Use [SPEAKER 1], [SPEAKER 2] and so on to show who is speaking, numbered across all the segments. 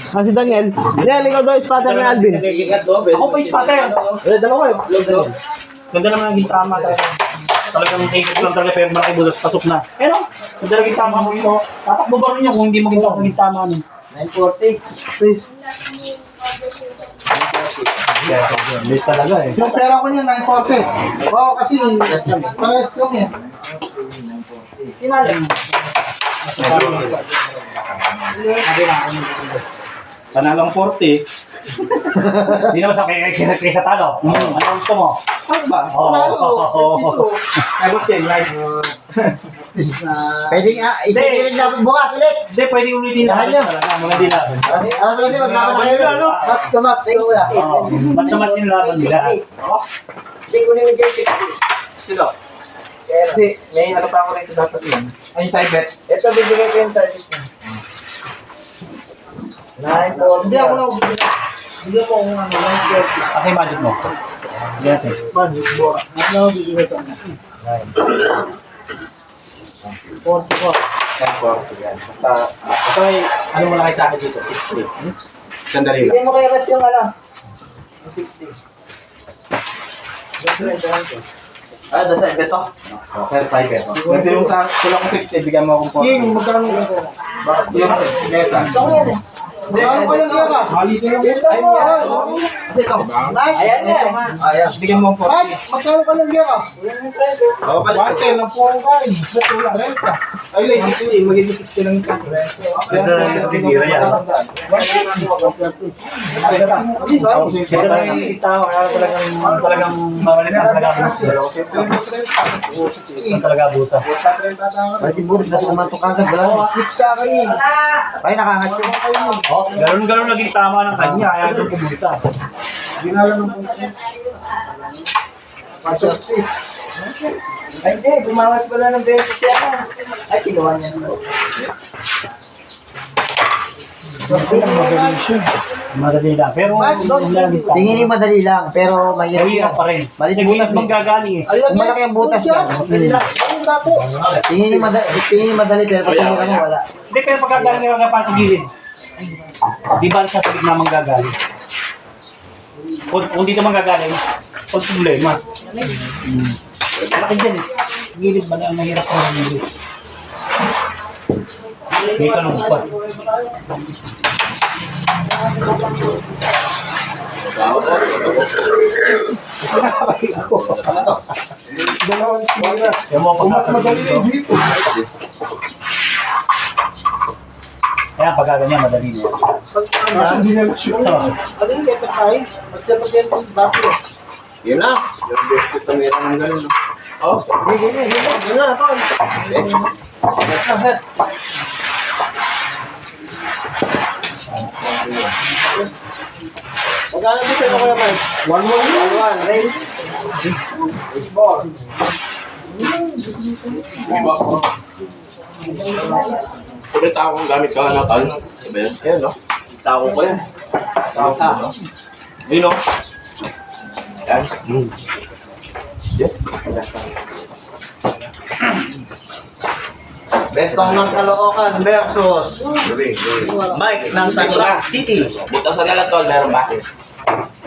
[SPEAKER 1] Si Daniel. Daniel, ikaw daw spotter ni Alvin.
[SPEAKER 2] Ako pa yung spotter.
[SPEAKER 1] Dalawa eh.
[SPEAKER 2] Ganda naman ang gintama talaga. Talagang higit lang talaga pero malaki bulas pasok na. Eh no? Ganda lang gintama mo ito. Tatakbo ba rin niya kung hindi mo gintama mo?
[SPEAKER 1] 940. Please.
[SPEAKER 2] List talaga eh.
[SPEAKER 1] Yung pera ko niya, 940. Oo, kasi parehas kami.
[SPEAKER 2] Pinalim. Panalong 40. Hindi naman sa kaysa talo. Ano gusto mo?
[SPEAKER 1] Ano ba?
[SPEAKER 2] Tapos yan, guys.
[SPEAKER 1] Pwede nga, isipin rin dapat bukas ulit.
[SPEAKER 2] Hindi, pwede ulitin natin talaga. Mga di natin.
[SPEAKER 1] Ano sa hindi, magkakaroon na kayo, ano? Match to match.
[SPEAKER 2] Match na match yung laban nila.
[SPEAKER 1] Hindi ko naman kayo 60. Sino? Hindi, may ano pa ako rito dapat yun. Ay, yung side bet. Ito, bibigay ko yung target niya. 940. Hindi ako lang bibigay. Hindi ako kung ano, 940.
[SPEAKER 2] Kasi budget mo. Budget.
[SPEAKER 1] Budget, bukas. Ano ako bibigay sa ano? 40 po. 1040 yan. Basta may, ano mo na kayo sa akin dito? 60. Sandali lang. Hindi mo kaya ba't yung ano? 60. Ah, the side bet to? Okay, side bet to. Ito yung sa kulang ko 60, bigyan mo akong 40. King, magkano mo ko? Yung mesa. Ito ko yan eh. Magkano ko yung kaya? Halito lang. Ito mo. Ito. Ayan nga. Ayan. Bigyan mo 40. Magkano ka lang kaya? Oo, pati lang po ang kain. Sa tulak rin ka. Ay, lang, magiging 60 lang ka.
[SPEAKER 2] Ito yung titira yan. Ito lang yung tao. Talagang mawalik na talaga buta. Talaga buta.
[SPEAKER 1] Pati buta na sumatok agad. Pitch ka kayo. Ay, nakangat yun.
[SPEAKER 2] Galon-galon lagi tama ng kanya. Kaya ito pumunta.
[SPEAKER 1] Ginala ng pumunta. Paswerte. Ay, hindi. Bumangas pala ng beses siya. Ay, kinuha niya naman.
[SPEAKER 2] Madali lang. Pero
[SPEAKER 1] tingin ni madali lang, pero
[SPEAKER 2] mahirap pa rin. Sa gilas bang gagaling eh.
[SPEAKER 1] Kung malaki ang butas niya. Tingin ni madali, pero pag tingin mo wala.
[SPEAKER 2] Hindi, pero pagkagaling nga pa sa gilid. Di ba sa tubig naman gagaling? Kung dito man gagaling, kung problema. Malaki dyan eh. Gilid ba na ang mahirap pa ng gilid? May tanong pa. Mas madali dito. Kaya pag ganyan, madali na yan.
[SPEAKER 1] Hindi na shoot. Ano yung letter 5? Mas dapat yan yung bago. Yun na. Yung best ko tumira ng gano'n. Oh, yun na. Magkano dito na kaya, Mike? 1-1. Race. Ball.
[SPEAKER 3] Ulit ako kung gamit ka na tal. Sabi yan. Ayan, no? Tako ko yan. Tako sa, no? Ayun, no? Ayan. Yeah.
[SPEAKER 1] Betong ng Caloocan versus Mike ng Tacloban City.
[SPEAKER 3] Butas na lang tol, meron ba?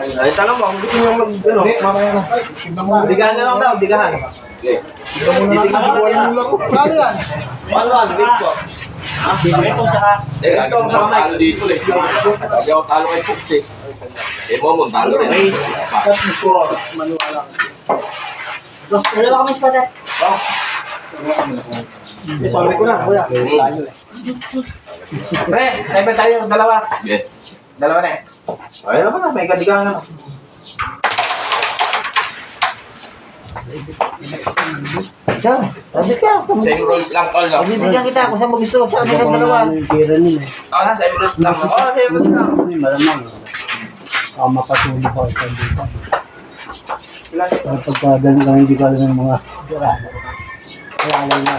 [SPEAKER 1] Ay, tanong mo, gusto niyo bigahan na lang daw, bigahan.
[SPEAKER 3] Okay.
[SPEAKER 1] Kano yan? 1-1, wait ko.
[SPEAKER 2] Ito tsaka,
[SPEAKER 3] Lagi mo na talo dito eh. Lagi ako talo kay Fox eh. Eh mo, talo rin.
[SPEAKER 2] wala ba kami spotted?
[SPEAKER 1] Sorry ko na, kuya. Pre, sabi tayo, dalawa.
[SPEAKER 3] Yeah.
[SPEAKER 1] Dalawa na eh. Ayun naman na, may kadigahan na. Siya, sabi ka.
[SPEAKER 3] Same rules lang tol, no?
[SPEAKER 1] Bibigyan kita kung saan mo gusto. Saan ka dalawa?
[SPEAKER 3] Same rules lang.
[SPEAKER 1] Oo, sa'yo mo lang.
[SPEAKER 2] Malamang. Mapatulog ako sa dito. Pagka ganun lang hindi ko alam ng mga kaya alam na.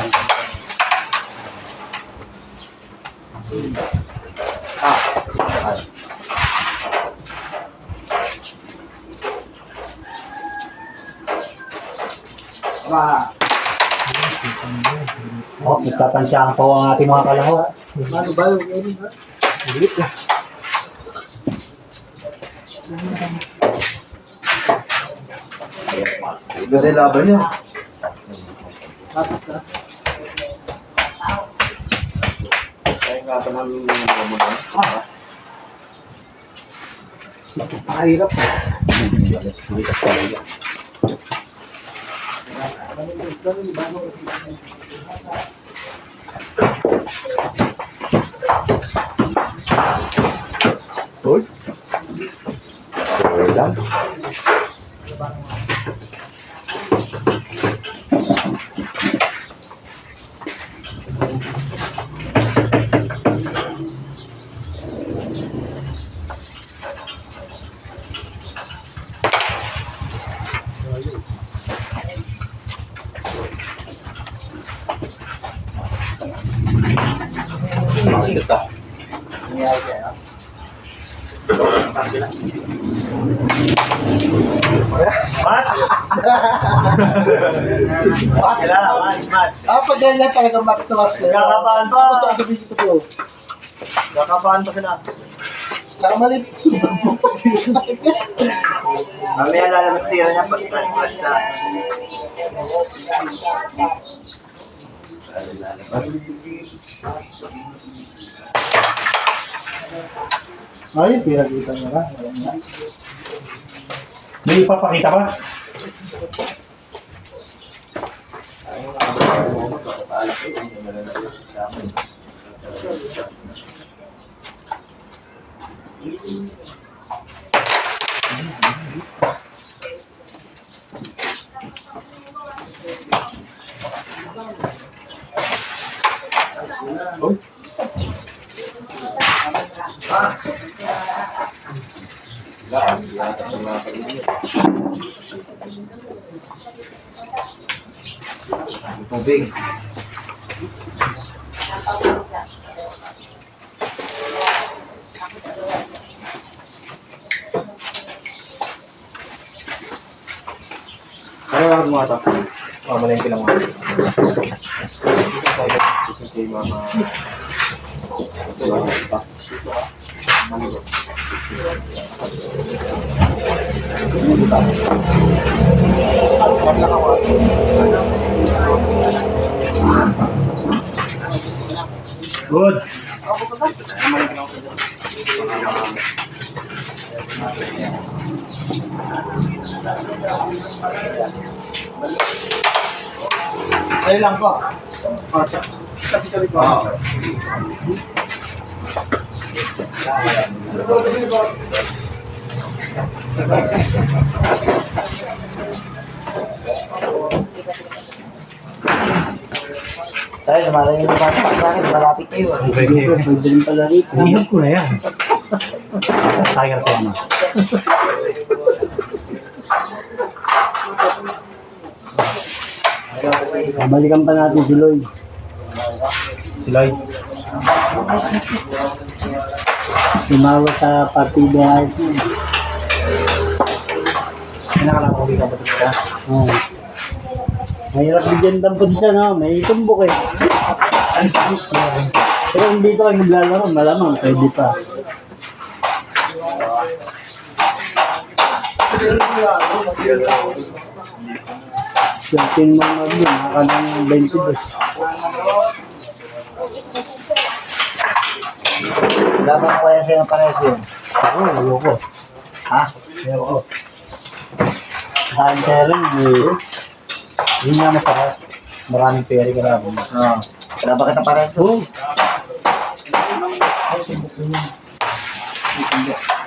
[SPEAKER 2] Nagtatansyahan po ang ating mga kalahok.
[SPEAKER 1] Ano ba? Iba rin laban niya. Mats ka.
[SPEAKER 3] Kaya nga ba namin yung mo doon?
[SPEAKER 1] Mahirap. Uy. Wala.
[SPEAKER 3] Makikita ta.
[SPEAKER 1] Pag ganyan talaga max na max.
[SPEAKER 2] Kakabahan pa.
[SPEAKER 1] Ako sa sabihin ko to.
[SPEAKER 2] Kakabahan pa sila.
[SPEAKER 1] Tsaka malit. Subang mo.
[SPEAKER 3] Mamaya lalabas tira niya pag-stress na.
[SPEAKER 1] Ay, pinagkita niya na.
[SPEAKER 2] May ipapakita pa?
[SPEAKER 1] Tubig.
[SPEAKER 3] Kaya lang mga ito. Mamalengke lang mga. Kasi kay mama.
[SPEAKER 2] Good.
[SPEAKER 1] Ayun lang po. Sabi ko.
[SPEAKER 4] Tayo, lumalay yung bata sa akin, malapit sa'yo.
[SPEAKER 2] Okay. Pwede rin pala rito. Ihap ko na yan. Tiger ko naman. Balikan pa natin si Lloyd. Si Lloyd. Tumawa sa partida ito.
[SPEAKER 3] Pinakalaman ko bigyan ba ito ka?
[SPEAKER 2] Oo. Mahirap bigyan ng posisyon, no? May tumbok eh. Pero kung dito kayo maglalaro, malamang pwede pa. Sweltin mo mag yun, nakakala ng 22.
[SPEAKER 4] Laban ko kaya sa'yo ng pares yun.
[SPEAKER 2] Oo, ayoko.
[SPEAKER 4] Ha?
[SPEAKER 2] Ayoko. Dahil kaya rin, yun nga masarap. Maraming peri ka lang.
[SPEAKER 4] Oo. Wala ba kita pares doon?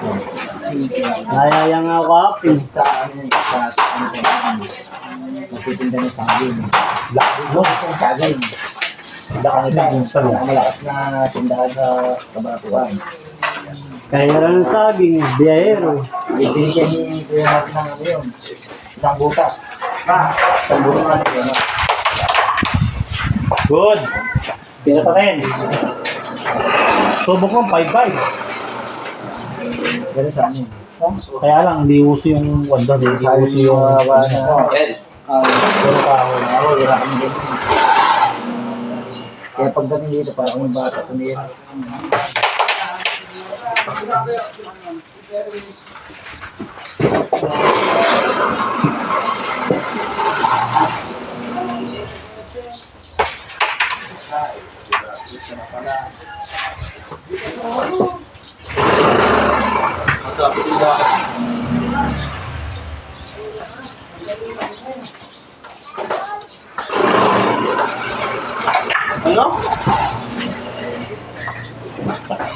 [SPEAKER 2] Oo. Nayaya nga ako happy.
[SPEAKER 4] Sa ano yun, sa ano ko. Magtitinda ng saging. Saging.
[SPEAKER 2] Lakas na yung salo.
[SPEAKER 4] Malakas na tindahan sa Kabanatuan.
[SPEAKER 2] Kaya rin ang saging, biyahero.
[SPEAKER 4] Ibinigyan ni Kuya Mark ng ano yun. Isang butas. Isang butas na yun.
[SPEAKER 2] Good. Pira pa rin. Subok mo, 5-5.
[SPEAKER 4] Pero sa amin.
[SPEAKER 2] Kaya lang, hindi uso yung wanda, hindi uso yung puro kahoy.
[SPEAKER 4] Wala kami dito. Kaya pagdating dito, parang may bata tumira.
[SPEAKER 3] Ano?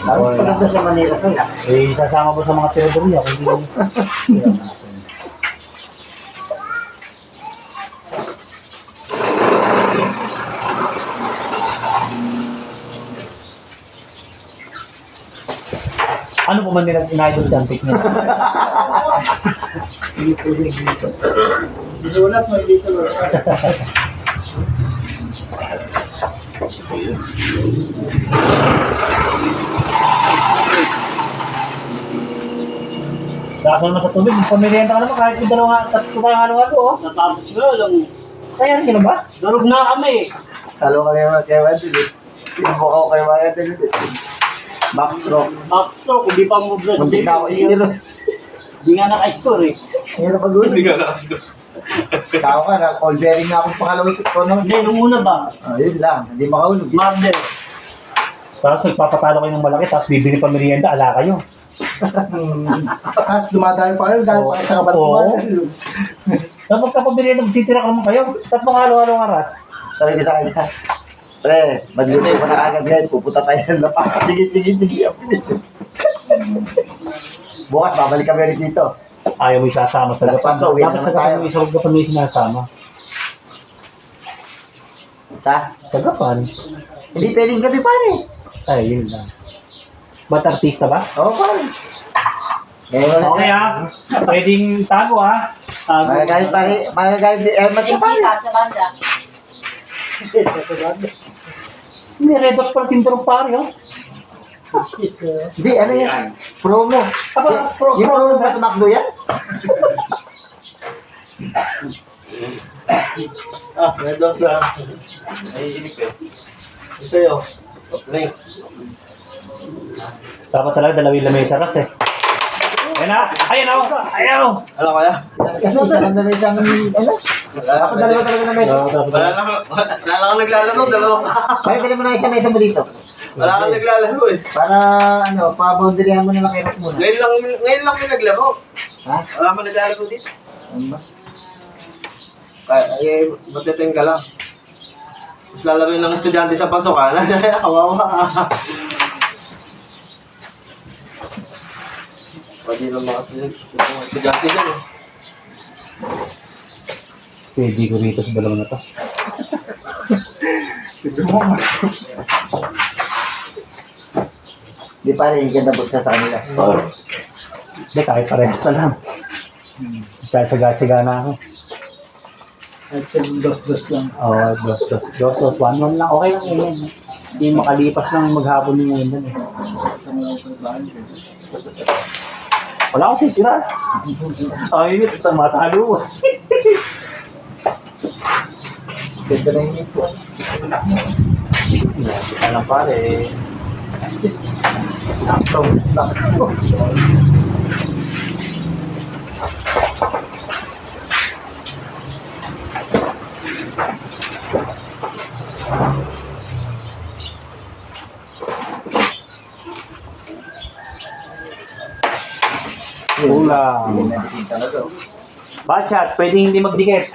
[SPEAKER 4] Bakit paganda sa Manila sa'yo?
[SPEAKER 2] Eh, sasama ko sa mga teorya kung hindi mo. Ano po man nila in-idol sa antik nila?
[SPEAKER 1] Dinulat mo dito.
[SPEAKER 2] Dahil naman sa tubig, pamilihan ka naman kahit yung dalawa, tatlo kayo halo-halo, oh.
[SPEAKER 3] Natapos ko lang.
[SPEAKER 2] Kaya rin ba?
[SPEAKER 3] Darog na kami.
[SPEAKER 1] Talo kami mga kay Wendell. Sinubukan ko kay Wendell. Backstroke.
[SPEAKER 3] Backstroke, hindi pa mo breath.
[SPEAKER 1] Muntik na ako isiro.
[SPEAKER 3] Hindi nga naka-score eh.
[SPEAKER 1] Hirap pag-ulo.
[SPEAKER 3] Hindi nga naka-score.
[SPEAKER 1] Tao ka na, all bearing na akong pangalawang isip ko. No?
[SPEAKER 3] Hindi, nung una ba?
[SPEAKER 1] Yun lang, hindi makaulog.
[SPEAKER 3] Marder.
[SPEAKER 2] Tapos nagpapatalo kayo ng malaki, tapos bibili pa merienda, ala kayo.
[SPEAKER 1] Tapos dumadami pa kayo, dahil pa kayo sa kabaratuan.
[SPEAKER 2] Tapos magkapabili na magtitira ka naman kayo, tatlong halo-halo ng aras.
[SPEAKER 1] Sabi ko sa kanya, pre, magluto ko na agad ngayon, pupunta tayo ng lapas. Sige. Bukas, babalik kami ulit dito.
[SPEAKER 2] Ayaw mo isasama sa
[SPEAKER 1] Last
[SPEAKER 2] gapan.
[SPEAKER 1] one, uwi
[SPEAKER 2] Dapat
[SPEAKER 1] naman
[SPEAKER 2] sa gapan
[SPEAKER 1] tayo.
[SPEAKER 2] mo isa, huwag gapan mo yung sinasama. Sa gapan?
[SPEAKER 1] Hindi pwedeng gabi pare.
[SPEAKER 2] Ay, yun lang. Ba't artista ba?
[SPEAKER 1] Oo pare. Ngayon
[SPEAKER 2] Okay ah. Pwedeng tago ah.
[SPEAKER 1] Magagalit pare, magagalit din. Matin pare.
[SPEAKER 2] May redos pala tinturong pare oh.
[SPEAKER 1] Hindi, ano yan? Promo.
[SPEAKER 2] Aba,
[SPEAKER 1] Yung promo ba sa McDo yan?
[SPEAKER 3] May dos lang. Ay, inig eh. Ito yun. Okay.
[SPEAKER 2] Dapat talaga dalawin lamesa kasi. Ayan na! Ayaw!
[SPEAKER 3] Ano kaya?
[SPEAKER 1] Kasi isa lang na isang, ano? Dapat dalawa talaga na mesa.
[SPEAKER 3] Wala lang naglalaro, dalawa.
[SPEAKER 1] Pare, dali mo na isa mesa mo dito.
[SPEAKER 3] Wala kang naglalaro eh.
[SPEAKER 1] Para, ano, pa-boundaryan mo na makiras muna.
[SPEAKER 3] Ngayon lang yung naglaro.
[SPEAKER 1] Ha?
[SPEAKER 3] Wala mo naglalaro dito.
[SPEAKER 1] Ano ba?
[SPEAKER 3] Ay, matiting ka lang. Mas lalaro ng estudyante sa pasokan. Kawawa. Pwede lang mga estudyante dyan eh.
[SPEAKER 2] Pwede ko rito sa dalawa na to.
[SPEAKER 1] Di pare, hindi ka nabot sa kanila.
[SPEAKER 2] Hindi, kahit parehas na lang. Tsaga-tsaga na ako.
[SPEAKER 1] Dos lang.
[SPEAKER 2] Oo, dos, 1-1 lang. Okay lang yun. Hindi makalipas lang maghapon yung ngayon dun eh. Wala akong titira. Ay, ito matalo.
[SPEAKER 1] Ganda na yung ito.
[SPEAKER 2] Hindi ka lang pare.
[SPEAKER 1] Nakto.
[SPEAKER 2] Kulang. Bachat, pwede hindi magdikit.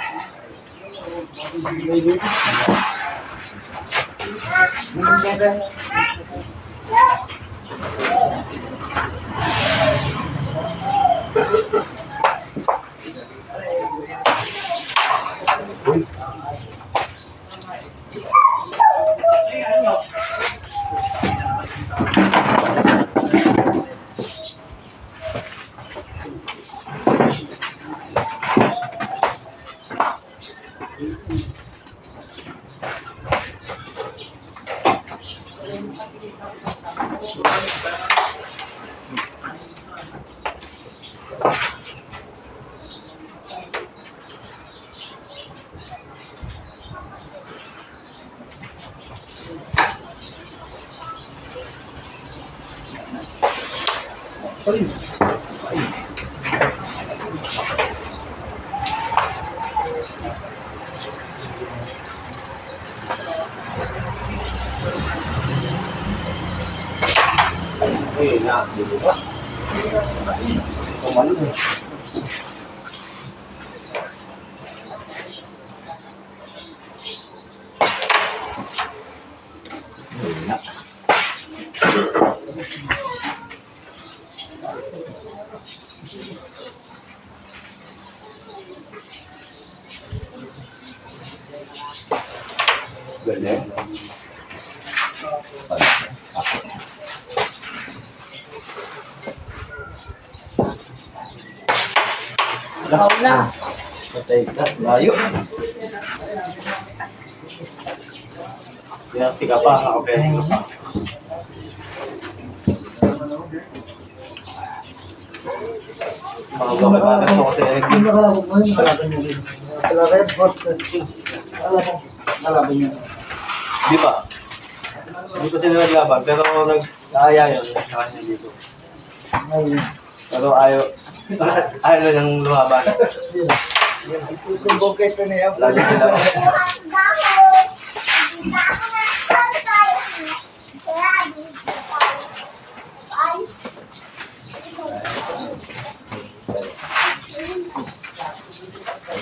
[SPEAKER 3] Eh, na, dito ba? Kumalo eh. Ganyan.
[SPEAKER 1] Na. Patay ka. Layo.
[SPEAKER 2] Pinati ka pa, nakapera ka pa.
[SPEAKER 3] Mga kapatid mo kasi
[SPEAKER 4] Hindi na kalaban mo yun, kalaban nyo rin. Kalaban, boss. Kalaban nyo.
[SPEAKER 3] di ba? Hindi ko sila naglaban, pero nag-aaya yun sa kanya dito.
[SPEAKER 4] Ayun.
[SPEAKER 3] Pero ayaw na niyang lumaban.
[SPEAKER 4] Yung bukit ko na yan.
[SPEAKER 3] Lagi sila.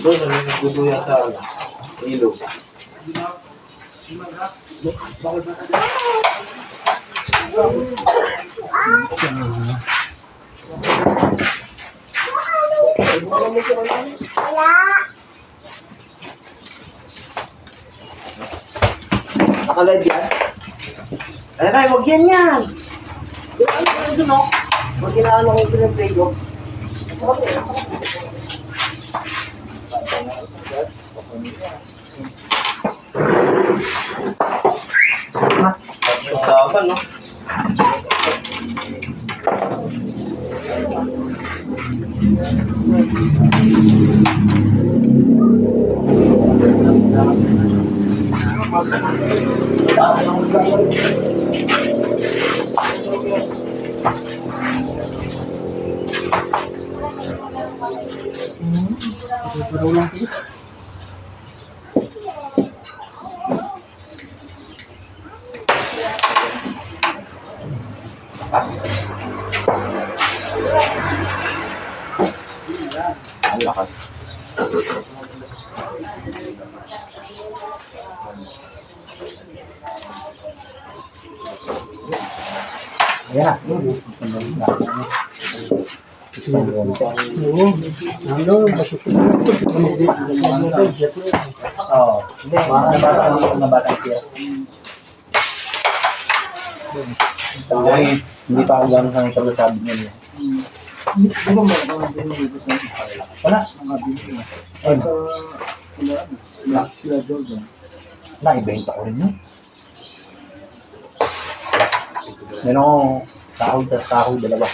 [SPEAKER 3] Doon na nagduduya sa ilog.
[SPEAKER 4] Nakalive yan? Ay, ay, wag yan yan! Ano no? Wag inaano ko yung pinag-play ko.
[SPEAKER 3] Laban, no? Ang lakas.
[SPEAKER 4] Ayan na. Ano, masusunod. Oo. Hindi, mga batang kaya.
[SPEAKER 2] Hindi pa ako gano'n sa sabi niya.
[SPEAKER 4] Di ba mga binili sa
[SPEAKER 2] Wala.
[SPEAKER 4] mga binili?
[SPEAKER 2] Ayun.
[SPEAKER 4] Sila Jordan.
[SPEAKER 2] Naibenta ko rin yun. Meron akong kahoy, dalawa.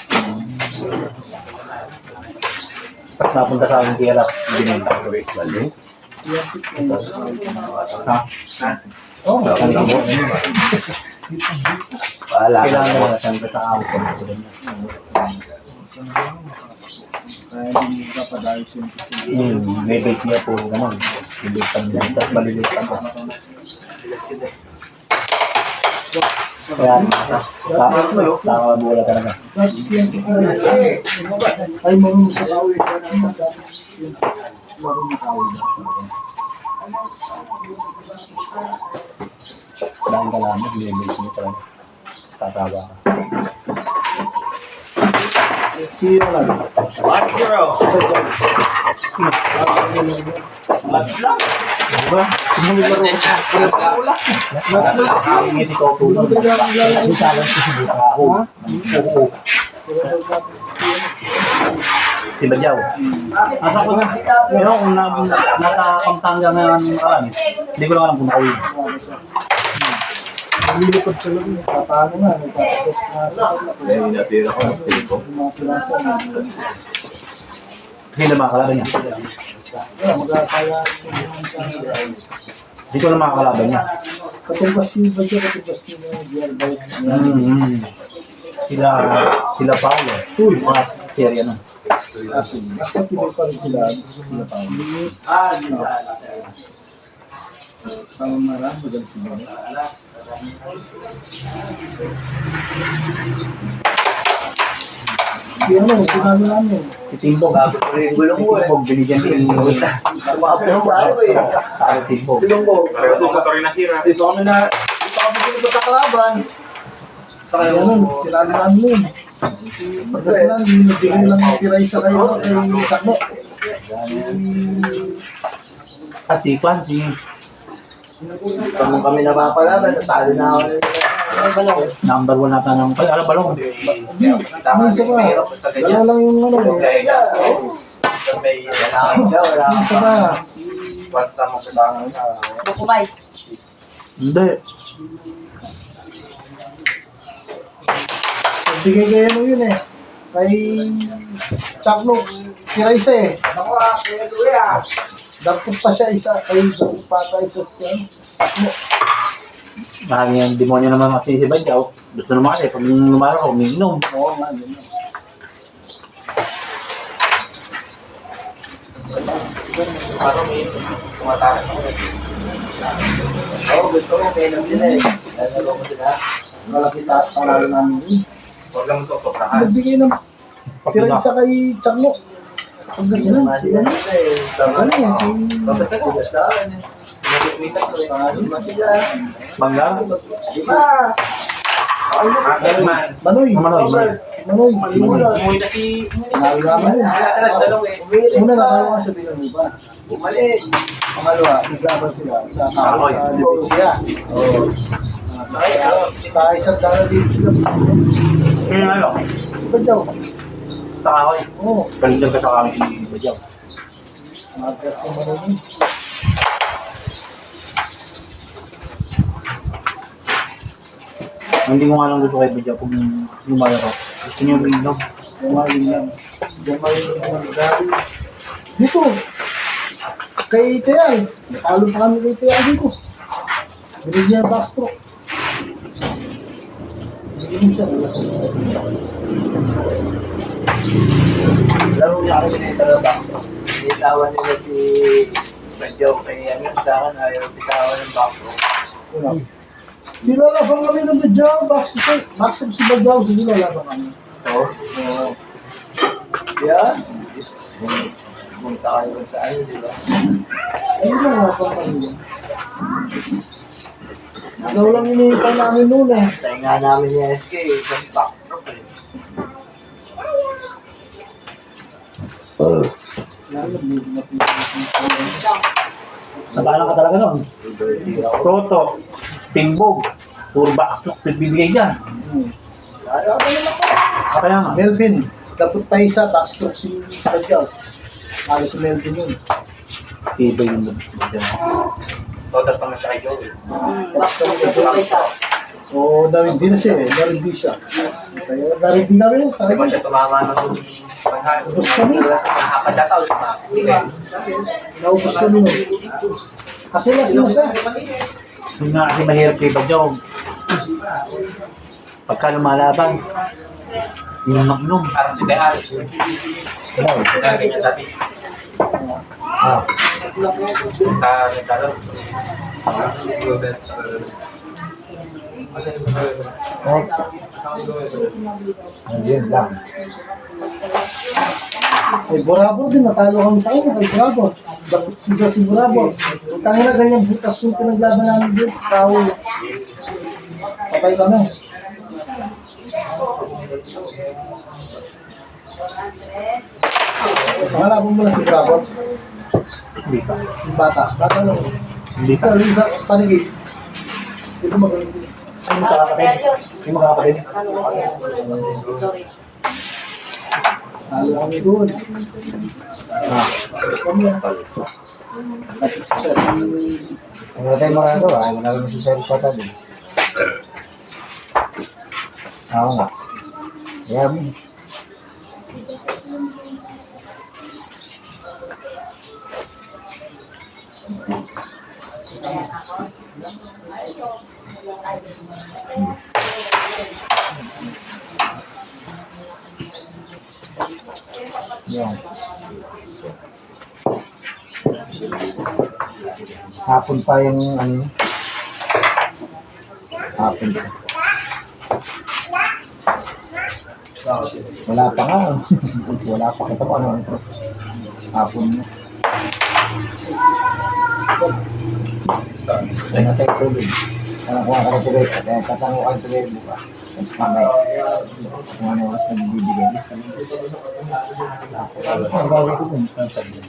[SPEAKER 2] Tapos napunta sa aking tira, binenta ko rin. Ha? Oo, ganda mo.
[SPEAKER 3] Wala.
[SPEAKER 2] Kailangan mo na sanda sa ako.
[SPEAKER 4] Kaya hindi ka pa dahil simple.
[SPEAKER 2] May base niya po naman. Lilitan niya. Tapos malilitan ko. Kaya, tama bola ka naman.
[SPEAKER 4] Ay, marunong sa kawin ka naman. Marunong kawin.
[SPEAKER 2] Dahil ka lang, may base niya talaga. Tatawa ka.
[SPEAKER 4] See you lang.
[SPEAKER 3] 1-0. Match lang.
[SPEAKER 2] Diba? Hindi si Toto lang. Hindi challenge ko si Buka ako. Oo. Si Badyaw. Nasa ko na. Pero kung nasa Pampanga na nakaraan, hindi ko lang alam kung nakawin.
[SPEAKER 4] Nililipad sa loob. Paano nga, nagkakasets na sa
[SPEAKER 3] Kaya hinatira ko ng ko.
[SPEAKER 4] mga pirasa na.
[SPEAKER 2] Hindi na makakalaban niya.
[SPEAKER 4] Kaya magkakaya sa
[SPEAKER 2] Hindi ko na makakalaban niya.
[SPEAKER 4] katumbas ni Badya, katumbas ni Gerald.
[SPEAKER 2] Sila Paolo. Mga serya na.
[SPEAKER 1] Kasi, mas matibay pa rin sila. Sila pa. Tama marami, magaling sila. Si ano, sinabi namin.
[SPEAKER 2] Si Timbog.
[SPEAKER 4] Yung gulong mo eh.
[SPEAKER 2] Timbog, binigyan ni
[SPEAKER 4] Tumapos ba ako eh.
[SPEAKER 2] Para Timbog.
[SPEAKER 4] Gulong ko.
[SPEAKER 3] Pareho itong motor yung nasira.
[SPEAKER 1] Dito kami pinag sa kalaban. Sa kayo nun, sinabi namin yun. Pagkasi lang, nagbigay lang ng tiray sa kayo kay Takbo.
[SPEAKER 2] Kasi, Kwansi.
[SPEAKER 4] Kung kami napapalaban, natalo na ako.
[SPEAKER 2] Number 1 nata ng kaya alam balong.
[SPEAKER 1] Ano isa pa? Dalawa lang yung ano eh.
[SPEAKER 4] Wala
[SPEAKER 1] Isa pa.
[SPEAKER 3] Basta mo kailangan na.
[SPEAKER 5] Bukumay.
[SPEAKER 2] Hindi.
[SPEAKER 1] Nagbigay kayo ano yun eh. Kay Chakno, tiray isa eh. Dapat pa siya isa. Ay, dapat pa tayo sa Chakno.
[SPEAKER 2] Mahal yung demonyo naman kasi si Badyaw. Gusto naman kasi pag lumara ko, umiinom.
[SPEAKER 1] Oo nga, yun.
[SPEAKER 3] Parang may tumatakas ako.
[SPEAKER 4] Oo, gusto ko. Kailan sila eh. Nasa loob sila.
[SPEAKER 1] Malapit at panalo namin yun.
[SPEAKER 3] Huwag lang sosobrahan.
[SPEAKER 1] Nagbigay ng tiray isa kay Chakno. Pagkasinan, si ano? Ano yan, si...
[SPEAKER 3] Basta ko.
[SPEAKER 2] Bangga?
[SPEAKER 3] Selman.
[SPEAKER 1] Manoy.
[SPEAKER 2] Manoy.
[SPEAKER 1] Manoy.
[SPEAKER 3] Umuwi na si...
[SPEAKER 1] Panalo namin yun. Una nakalawa sa Villanueva.
[SPEAKER 4] Bumalik.
[SPEAKER 1] Pangalawa, naglaban sila sa
[SPEAKER 2] Kahoy.
[SPEAKER 1] sa Divisia. Oo. Kaya isang dala din sila.
[SPEAKER 2] Yung ano?
[SPEAKER 1] Si Badyaw.
[SPEAKER 2] Sa kahoy.
[SPEAKER 1] Oo.
[SPEAKER 2] Balikan ka sa kami si Badyaw.
[SPEAKER 1] Magas yung Manoy yun.
[SPEAKER 2] Hindi ko nga lang gusto kay Badyaw kung lumara ko. Gusto niyo umiinom.
[SPEAKER 1] Bumaling lang. Bumaling lang. Grabe. Dito. Kay Teay. Nakalo pa kami kay Teay dito. Binig niya yung backstroke. Binig siya. Nalasas siya.
[SPEAKER 4] Laro niya kami nito na backstop. Nitawan nila si Badyaw kay ano sa akin. Ayaw bitawan ng backstop.
[SPEAKER 1] Nilalabang kami ng Badyaw. Basketball. Maxim si Badyaw. Sige, nilalabang kami.
[SPEAKER 4] Oo. Yan. Punta kayo sa ano, di ba?
[SPEAKER 1] Ayun lang, nilalabang kami. Agaw lang hinihintay namin noon eh.
[SPEAKER 4] Tayo nga namin ni SK, isang backstop eh.
[SPEAKER 2] Nabahala ka talaga nun. Toto, Timbog, puro backstroke, bibigay dyan. Kaya nga.
[SPEAKER 1] Melvin, dapat tayo sa backstroke si Badyaw. Kaya si Melvin yun.
[SPEAKER 2] Iba yung Badyaw.
[SPEAKER 3] Totas naman siya kay Joey.
[SPEAKER 5] Bakit nagtutulay ka?
[SPEAKER 1] Oo, David din na siya eh. David din siya. Kaya David din namin.
[SPEAKER 3] Di
[SPEAKER 1] Sabi
[SPEAKER 3] ba
[SPEAKER 1] ko,
[SPEAKER 3] siya tumama ng panghal?
[SPEAKER 1] ubos kami.
[SPEAKER 3] Nakapachataw siya.
[SPEAKER 5] Lima.
[SPEAKER 1] Naubos kami nun. Kasi last na siya.
[SPEAKER 2] Yung nga kasi mahirap kay Badyaw. Pagka lumalaban, yung mag-inom.
[SPEAKER 3] Parang si Tehal. Kaya ganyan dati. Basta nagkalaw.
[SPEAKER 1] Ayun lang. Ay, Borabor din. Natalo kami sa kanya. Kay Borabor. Dapat sisa si Borabor. Tangin na ganyan butas yung pinaglaban namin dito sa tao. Patay kami. Pangalabon mo na si Borabor.
[SPEAKER 2] Hindi pa.
[SPEAKER 1] Yung bata. Bata lang.
[SPEAKER 2] Hindi pa.
[SPEAKER 1] Pero yung sa panigid. Ito magaling.
[SPEAKER 2] Yung makakapatid. Yung makakapatid.
[SPEAKER 5] Sorry.
[SPEAKER 1] Talo kami doon. Kami yan.
[SPEAKER 4] Ano tayo magagawa? Ay, wala naman si Sir Shota din. Oo nga. Kaya mo.
[SPEAKER 1] Yan. Hapon pa yung ano. Hapon pa. Wala pa nga. Wala pa kita pa ano. Hapon mo. Nasa itulog. Alam ko ang tubig. Kaya tatango ka tubig bukas. Mamay. Kung ano oras na bibigay. Ang gagawin ko dun.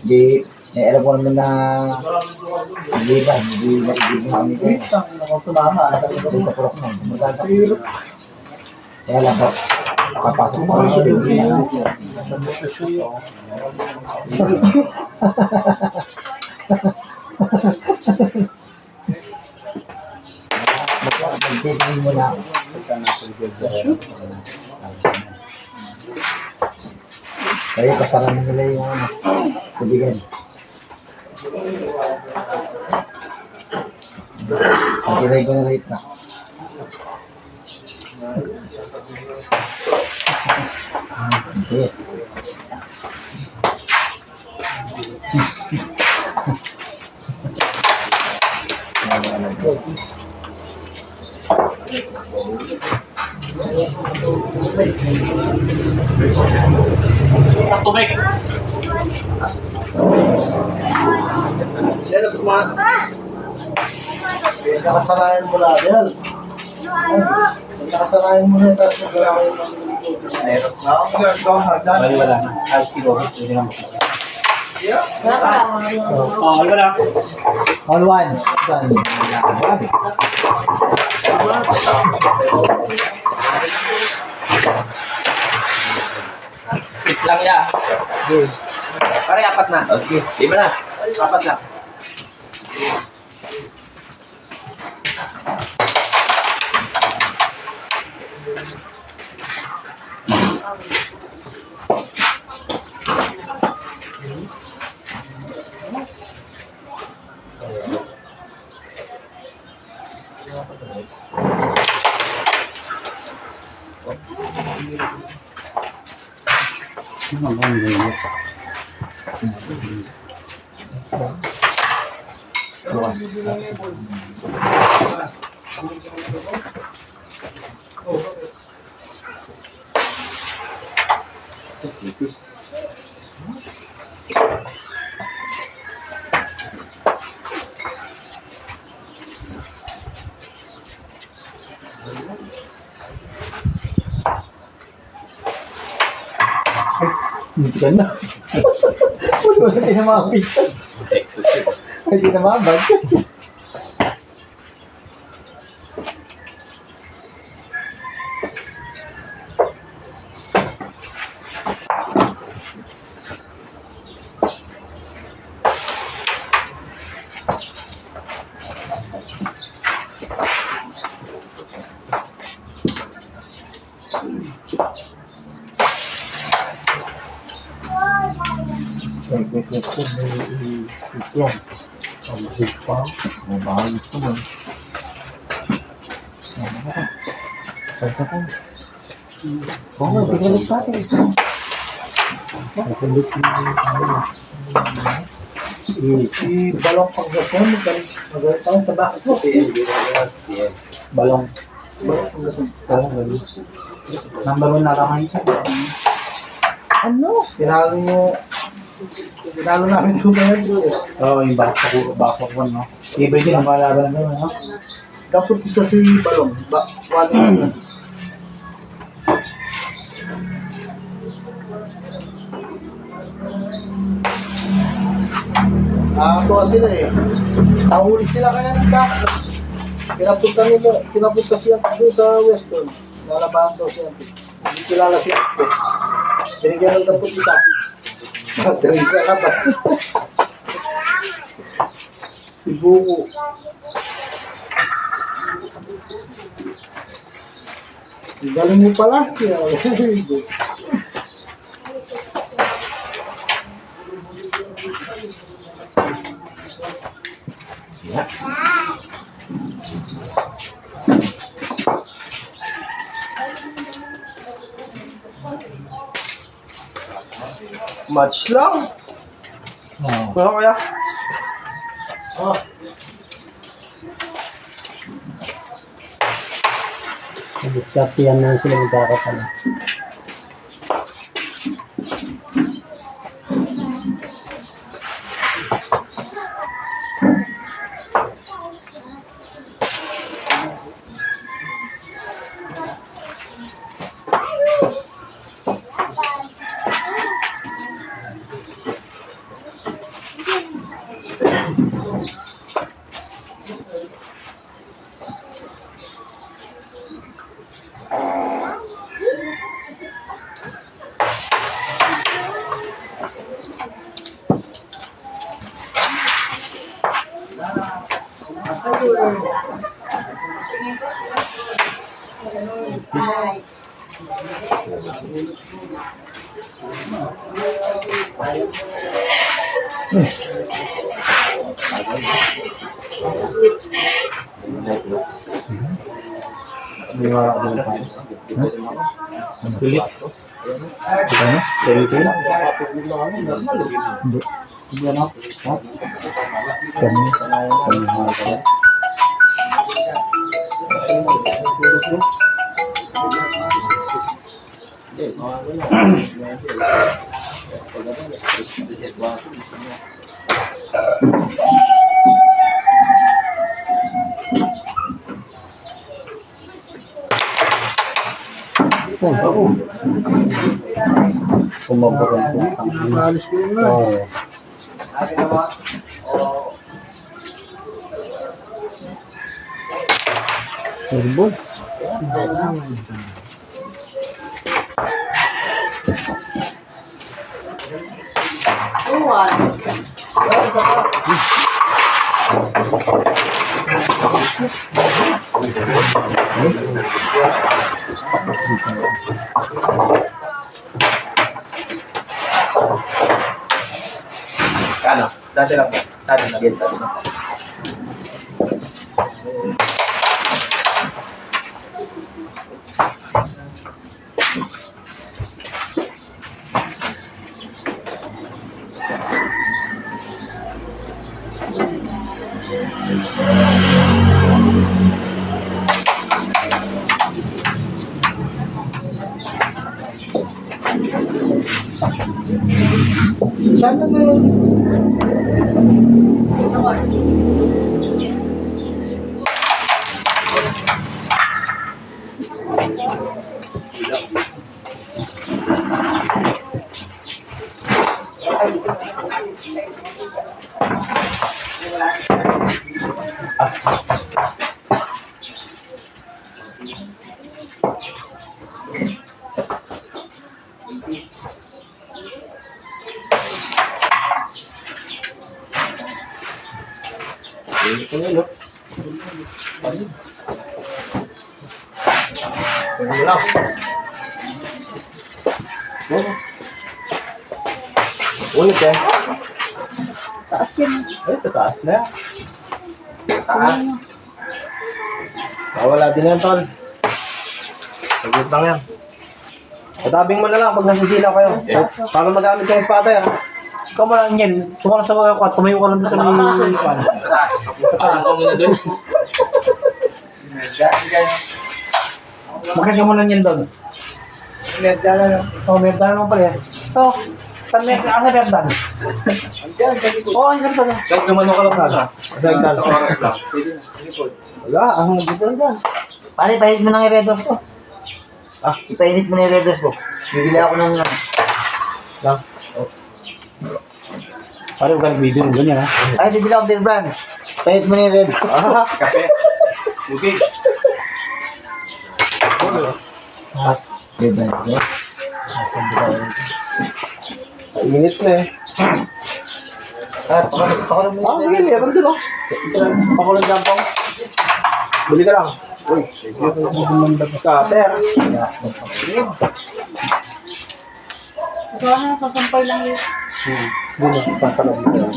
[SPEAKER 1] Di, alam ko naman na hindi ba, hindi naibig mo kami ko. Hindi sa purok mo. Kaya lang, kapasok mo sa bibig. Magtitingin mo na. Kaya kasama nila yung ano, tubigan. Pag-iray ko na rate na. Okay.
[SPEAKER 2] Pas tubig.
[SPEAKER 1] Yan ang nakasanayan mo lang yan. Nakasanayan mo na tapos magala kayo ng
[SPEAKER 2] Wala na. Kahit si Robert, hindi naman makikita. Wala.
[SPEAKER 1] All one.
[SPEAKER 3] Fix lang ya.
[SPEAKER 1] Yes.
[SPEAKER 3] Pare, 4 na. Okay. 5 na. 4 na.
[SPEAKER 1] Hindi ka na. Hindi na mga pictures. Hindi na mga budget. Yan. Ang big pa. May bahayos ko man. Pwede ka. Oo, tignan natin. Si Balong Panggason, magalit tayo sa bakit mo.
[SPEAKER 2] Balong.
[SPEAKER 1] Balong Panggason.
[SPEAKER 2] Number 1 na lang isa.
[SPEAKER 1] Ano? Pinalo namin 2 minutes bro.
[SPEAKER 2] Oo, yung backpack 1, no? Iba din ang malaban na no?
[SPEAKER 1] Dapat isa si Balong. Wala na. Nakakuha sila eh. Nahuli sila kaya nagkak. Pinapunta siya doon sa Weston. Nalabahan daw siya. Hindi kilala siya. Binigyan ng tapos isa. Magaling ka ba? Si Buko. Galing mo pala.
[SPEAKER 3] Match lang. Wala kaya?
[SPEAKER 2] Diskarte yan na sila magkakasama. Pilit. Pilit.
[SPEAKER 1] Alis ko yun na.
[SPEAKER 2] Turbol.
[SPEAKER 5] Uwan.
[SPEAKER 3] Ano? Dati lang po. Dati lang. Yes, dati lang.
[SPEAKER 1] Sana na.
[SPEAKER 3] Ito nga, no? Ito lang. Ulit eh.
[SPEAKER 5] Taas yan.
[SPEAKER 3] Ay, tataas na. Taas. Wala din yan, tol. Saglit lang yan. Patabing mo na lang pag nasisila kayo. Para magamit kayo sa patay, ha?
[SPEAKER 2] Ikaw mo lang yan. Sumalang sa mga kwat. Tumayo ka lang doon sa may kwan.
[SPEAKER 3] Parang ko muna doon.
[SPEAKER 2] Makikita mo lang yan doon. Oh, may dala naman pala yan. Oh, saan may merdan? Oo, ang sarap na.
[SPEAKER 3] Kahit naman ka lang sana. Dagdag sa oras lang.
[SPEAKER 1] Wala, ang dito dyan.
[SPEAKER 4] Pare, painit mo na yung Red Horse ko.
[SPEAKER 1] Ah?
[SPEAKER 4] Ipainit mo na yung Red Horse ko. Bibili ako ng
[SPEAKER 1] Lang.
[SPEAKER 2] Pare, huwag ka nag-video ng ganyan, ha?
[SPEAKER 4] Ay, bibili ako Beer Brands. Painit mo na yung Red Horse ko.
[SPEAKER 3] Ah, kape. Okay.
[SPEAKER 1] As.
[SPEAKER 4] Beer Brands, eh.
[SPEAKER 1] Init na eh.
[SPEAKER 4] Ah, pakulo mo
[SPEAKER 1] Ah,
[SPEAKER 4] yung
[SPEAKER 1] sige, meron din oh. Pakulang jampong. Bili ka lang. Uy, cutter.
[SPEAKER 5] Sana pasampay lang yun.
[SPEAKER 1] Hindi na, pasalab na.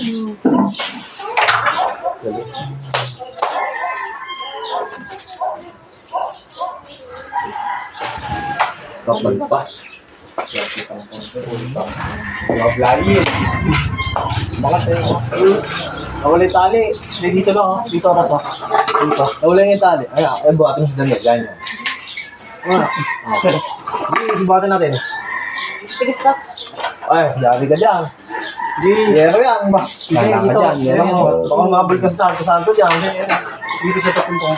[SPEAKER 3] Kapal pa.
[SPEAKER 1] Layin. Baka sa'yo. Nawala yung tali.
[SPEAKER 2] Dito lang, oh. Dito, Ras, oh. Dito.
[SPEAKER 1] Nawala yung tali. Ay, buhatin si Daniel. Ganyan. Hindi, buhatin natin.
[SPEAKER 5] Tigas ka.
[SPEAKER 1] Ay, dami ka dyan.
[SPEAKER 2] Hindi.
[SPEAKER 1] Yero yan.
[SPEAKER 2] Hindi,
[SPEAKER 1] Kaya ka
[SPEAKER 2] dito.
[SPEAKER 1] dyan. Yero yan. Baka mabalik ka sa santo-santo dyan.
[SPEAKER 2] Dito sa papunta.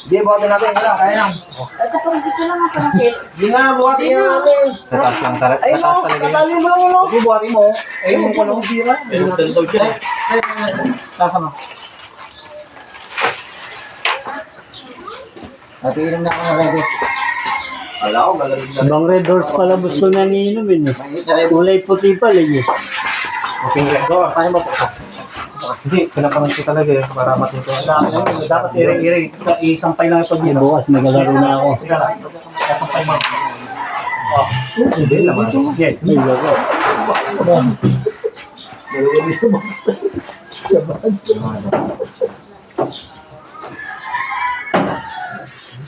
[SPEAKER 1] Hindi, buhatin natin. Kaya lang.
[SPEAKER 5] Ito pang dito lang ang panakit.
[SPEAKER 1] Hindi nga, buhatin nga natin.
[SPEAKER 3] Sa taas lang, sa
[SPEAKER 1] Ay,
[SPEAKER 3] taas
[SPEAKER 1] mo,
[SPEAKER 3] talaga yun.
[SPEAKER 1] tatali mo lang ulo.
[SPEAKER 2] Hindi, buhatin mo. Eh, yung kulong bira.
[SPEAKER 3] Meron din daw dyan.
[SPEAKER 2] Sasama.
[SPEAKER 1] Natiin na ako na ready. Wala ko, magaling na.
[SPEAKER 6] Ibang Red Horse pala gusto na niinumin eh.
[SPEAKER 1] Mainit na ready.
[SPEAKER 6] Kulay puti pala eh.
[SPEAKER 2] Okay, go. Kaya mo po. Hindi, pinapangat ko talaga eh, para matuto. Dapat iri-iri, isampay lang ito dito.
[SPEAKER 6] Bukas magalaro na ako.
[SPEAKER 2] Tira lang, isampay mo. Oh, hindi naman. Yan.
[SPEAKER 6] Ay, laro.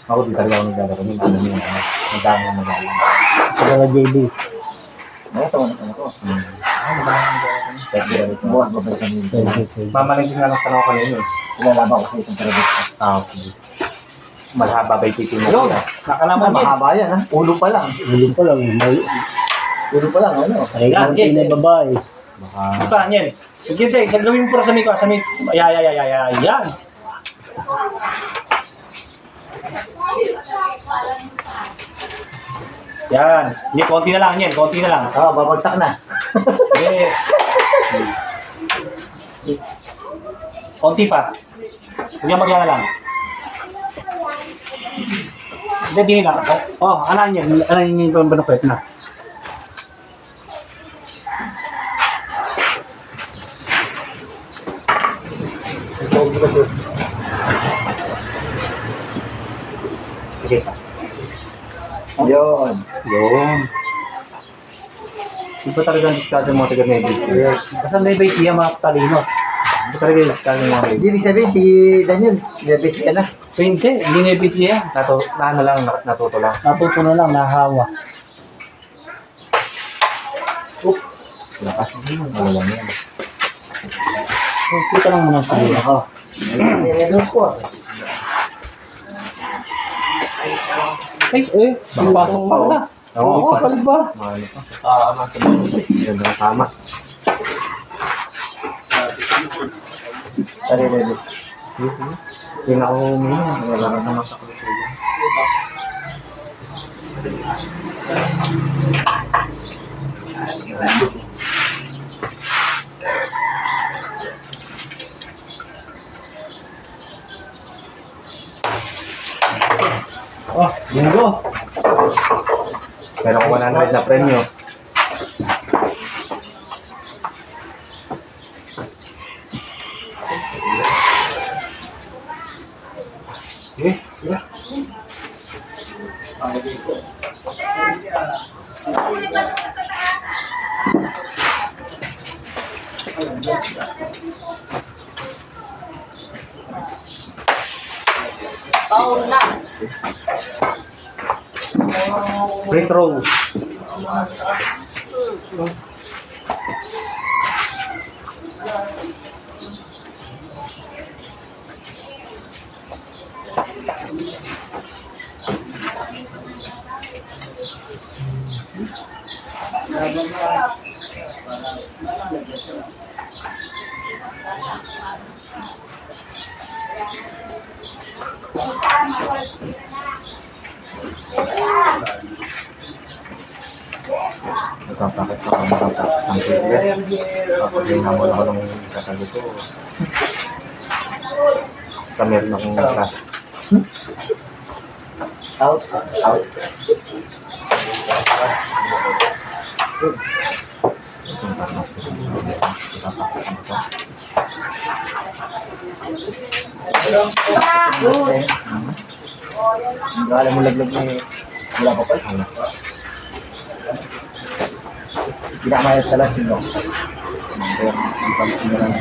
[SPEAKER 3] Ako di talaga ako naglalaro. May alam yun. Ang dami ang magaling.
[SPEAKER 6] Saka JB.
[SPEAKER 1] Ito, ano ko.
[SPEAKER 3] Kaya di rin ito.
[SPEAKER 1] Bukas babalikan nyo.
[SPEAKER 2] Mamalagin nga lang sa ako kanina eh.
[SPEAKER 1] Ilalaban ko sa isang karabot.
[SPEAKER 3] Sige. Malhaba ba yung titin mo?
[SPEAKER 2] Yun, nakalaman din.
[SPEAKER 1] Mahaba yan, ha? Ulo pa lang.
[SPEAKER 6] Uling pa lang.
[SPEAKER 1] Ulo pa lang, ano?
[SPEAKER 6] Ay,
[SPEAKER 2] Yan,
[SPEAKER 6] konti
[SPEAKER 2] yan.
[SPEAKER 6] na babae.
[SPEAKER 3] Baka...
[SPEAKER 2] Ito, yan. Sige, sige, gawin mo para sa mika, sa mika. Yan. Yan. Hindi, konti na lang yan, konti na lang.
[SPEAKER 1] Oo, babagsak na.
[SPEAKER 2] Eh. Konti pa. Hindi magyana lang. Hindi, di na. Anan yan. Anan yan yung banapet na. Sige.
[SPEAKER 1] Yun.
[SPEAKER 2] Yun. Iba talaga ang discussion mo taga Nebis. Basta Nebis siya mga talino. Iba talaga yung discussion mo.
[SPEAKER 1] Hindi, ibig sabihin, si Daniel, nervous ka na.
[SPEAKER 2] So hindi Nebis siya. Natuto lang.
[SPEAKER 6] Natuto na lang, nahawa.
[SPEAKER 3] Lakas. Wala yan.
[SPEAKER 6] So, kita lang muna sa iyo.
[SPEAKER 1] Oo. Niredos ko.
[SPEAKER 2] Ay, pasok pa na.
[SPEAKER 3] Oo,
[SPEAKER 2] kapal ba?
[SPEAKER 3] Mahalo pa. Nasa bonus eh. Ganda ng tama.
[SPEAKER 1] Sorry, ready.
[SPEAKER 3] Hindi na ako uminom. Wala na sa masak ko sa iyo.
[SPEAKER 2] Oh, linggo.
[SPEAKER 3] Meron ko 100 na premyo.
[SPEAKER 5] Paul na.
[SPEAKER 2] Free throw.
[SPEAKER 3] Nagpapakit pa ako makapakit ng silver. Kapag hinamol ako ng katabi ko. Sa meron akong cash.
[SPEAKER 1] Out. Out. Hindi alam mo laglag na eh. Wala pa pa. Hindi na mayat sa lahat yun. Kaya ang pagkakas na lang.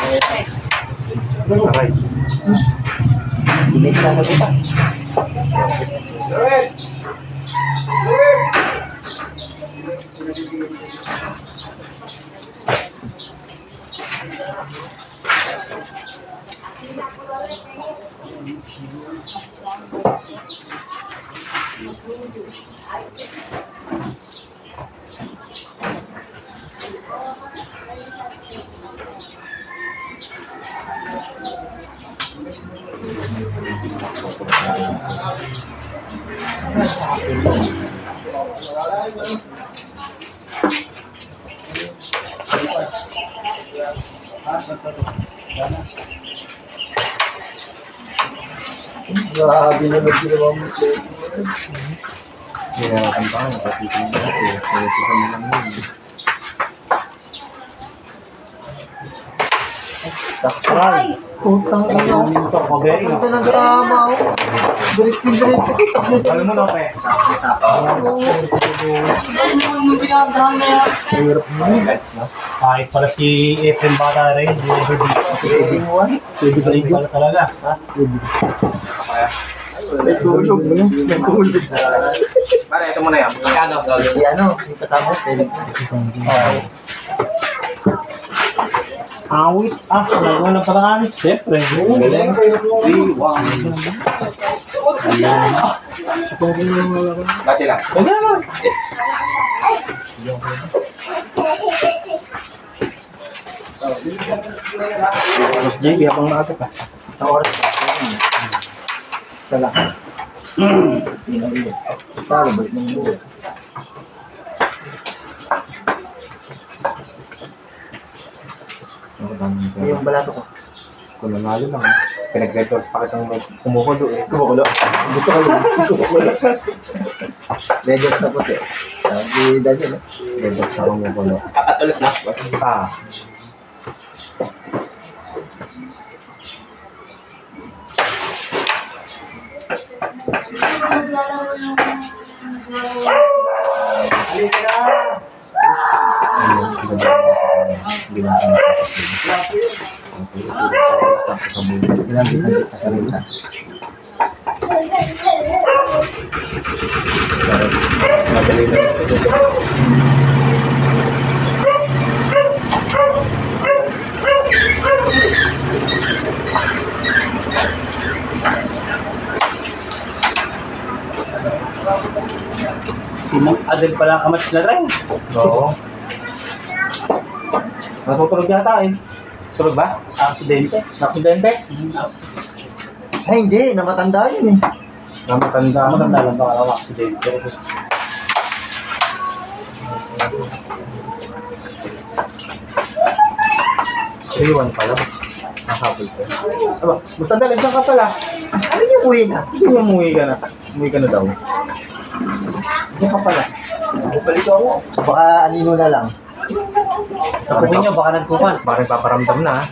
[SPEAKER 3] Aray.
[SPEAKER 4] Binigyan na kita. Grabe naman ginawa mo.
[SPEAKER 1] Hirapan pa nga, nakatitin mo natin. Kaya sa kami lang yun.
[SPEAKER 2] Aray!
[SPEAKER 4] Putang ina.
[SPEAKER 2] Ito, paberi na.
[SPEAKER 4] Ito ng drama oh. Diretso.
[SPEAKER 2] Alam mo na, pe.
[SPEAKER 5] Dahil mo yung binabrahan na yan.
[SPEAKER 4] Hirap mo.
[SPEAKER 2] Kahit pala si Efren Bata rin, hindi ever dito.
[SPEAKER 4] Pwede mo ah.
[SPEAKER 2] Pwede pala talaga.
[SPEAKER 4] May tulog. May tulog.
[SPEAKER 3] Pare, ito muna yan. Kano?
[SPEAKER 4] Si ano, yung kasama ko, Felix.
[SPEAKER 2] Awit. Nagawa ng patangan. Siyempre.
[SPEAKER 3] Galing. 3, 1. Dati lang.
[SPEAKER 2] Pwede naman. Tapos JB, habang maaga pa.
[SPEAKER 4] Sa oras. Sa lahat. Sa labay ng buhay. Yung balato ko.
[SPEAKER 1] Kung nanalo lang. Pinag-records pa kitang may kumukulo eh.
[SPEAKER 4] Kumukulo. Gusto ko yun. Kumukulo. Legends na puti. Sabi Daniel.
[SPEAKER 1] Records na kumukulo.
[SPEAKER 3] Kakatulot na.
[SPEAKER 1] Ah.
[SPEAKER 2] Si Mang Adel pala ang kamats na rin.
[SPEAKER 1] Oo. Natutulog yata eh. Tulog ba?
[SPEAKER 2] Aksidente.
[SPEAKER 1] Naksidente?
[SPEAKER 4] Ay hindi, namatanda yun eh.
[SPEAKER 1] Namatanda.
[SPEAKER 2] Matanda lang ba ang aksidente?
[SPEAKER 1] Iwan pala. Nakapul ko. Aba, basta dali, saan ka pala?
[SPEAKER 4] Ano yung uwi na?
[SPEAKER 1] Hindi mo umuwi ka na. Umuwi ka na daw. Diyan ka pala.
[SPEAKER 4] Balik ako. Baka anino na lang.
[SPEAKER 2] Sakuhin nyo, baka nagkukan.
[SPEAKER 1] Baka nagpaparamdam na.